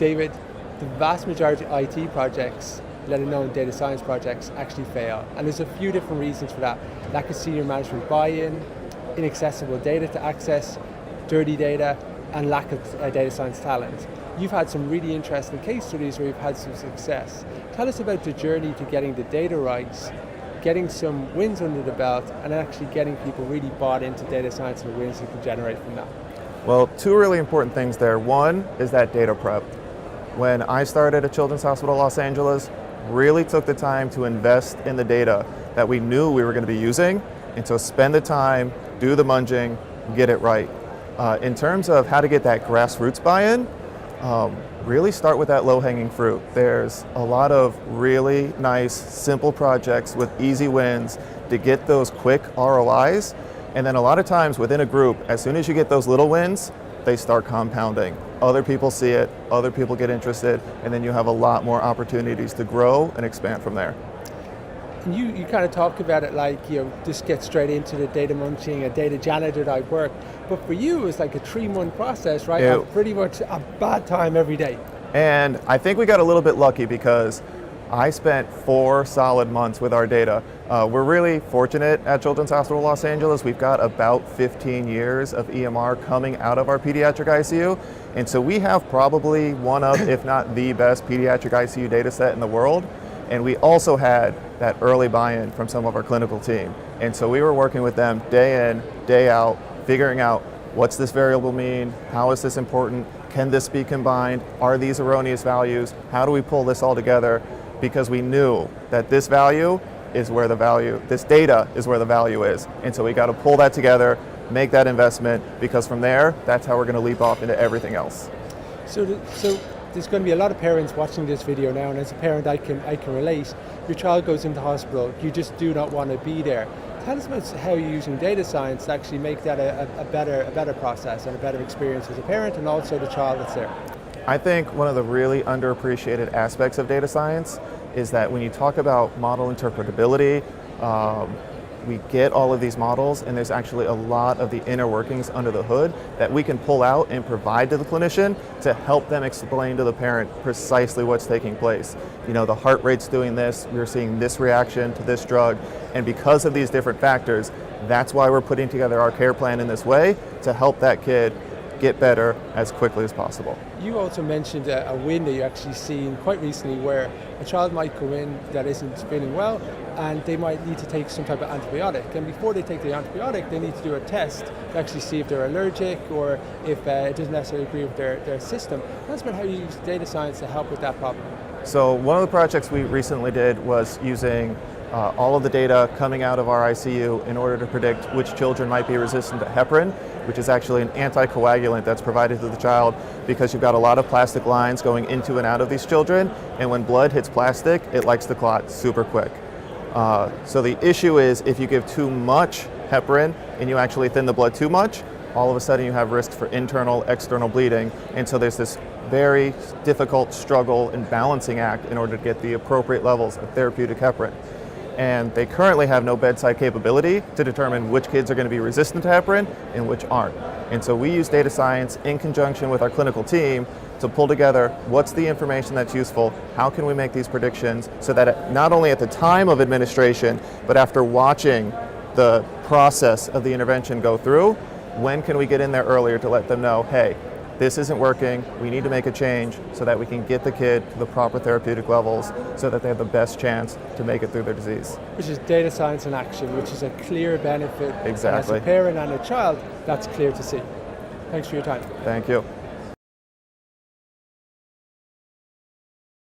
David, the vast majority of IT projects, let alone data science projects, actually fail. And there's a few different reasons for that. Lack of senior management buy-in, inaccessible data to access, dirty data, and lack of data science talent. You've had some really interesting case studies where you've had some success. Tell us about the journey to getting the data right, getting some wins under the belt, and actually getting people really bought into data science and the wins you can generate from that. Well, two really important things there. One is that data prep. When I started at Children's Hospital Los Angeles, really took the time to invest in the data that we knew we were going to be using, and so spend the time, do the munging, get it right. In terms of how to get that grassroots buy-in, really start with that low-hanging fruit. There's a lot of really nice, simple projects with easy wins to get those quick ROIs, and then a lot of times within a group, as soon as you get those little wins, they start compounding. Other people see it, other people get interested, and then you have a lot more opportunities to grow and expand from there. And you kind of talk about it like, just get straight into the data munching, a data janitor type work. But for you, it's like a 3-month process, right? Yeah. Of pretty much a bad time every day. And I think we got a little bit lucky because I spent 4 solid months with our data. We're really fortunate at Children's Hospital Los Angeles. We've got about 15 years of EMR coming out of our pediatric ICU. And so we have probably one of, if not the best pediatric ICU data set in the world. And we also had that early buy-in from some of our clinical team. And so we were working with them day in, day out, figuring out what's this variable mean, how is this important, can this be combined, are these erroneous values, how do we pull this all together? Because we knew that this value is where the value, this data is where the value is. And so we got to pull that together, make that investment, because from there, that's how we're going to leap off into everything else. So there's going to be a lot of parents watching this video now, and as a parent I can relate. Your child goes into hospital, you just do not want to be there. Tell us about how you're using data science to actually make that a better process and a better experience as a parent and also the child that's there. I think one of the really underappreciated aspects of data science is that when you talk about model interpretability, we get all of these models, and there's actually a lot of the inner workings under the hood that we can pull out and provide to the clinician to help them explain to the parent precisely what's taking place. The heart rate's doing this, we're seeing this reaction to this drug, and because of these different factors, that's why we're putting together our care plan in this way to help that kid get better as quickly as possible. You also mentioned a win that you actually seen quite recently where a child might go in that isn't feeling well and they might need to take some type of antibiotic, and before they take the antibiotic they need to do a test to actually see if they're allergic or if it doesn't necessarily agree with their system. That's about how you use data science to help with that problem. So one of the projects we recently did was using all of the data coming out of our ICU in order to predict which children might be resistant to heparin, which is actually an anticoagulant that's provided to the child because you've got a lot of plastic lines going into and out of these children, and when blood hits plastic, it likes to clot super quick. So the issue is if you give too much heparin and you actually thin the blood too much, all of a sudden you have risks for internal, external bleeding, and so there's this very difficult struggle and balancing act in order to get the appropriate levels of therapeutic heparin. And they currently have no bedside capability to determine which kids are going to be resistant to heparin and which aren't. And so we use data science in conjunction with our clinical team to pull together what's the information that's useful, how can we make these predictions so that not only at the time of administration, but after watching the process of the intervention go through, when can we get in there earlier to let them know, hey, this isn't working, we need to make a change so that we can get the kid to the proper therapeutic levels so that they have the best chance to make it through their disease. Which is data science in action, which is a clear benefit. Exactly. And as a parent and a child, that's clear to see. Thanks for your time. Thank you.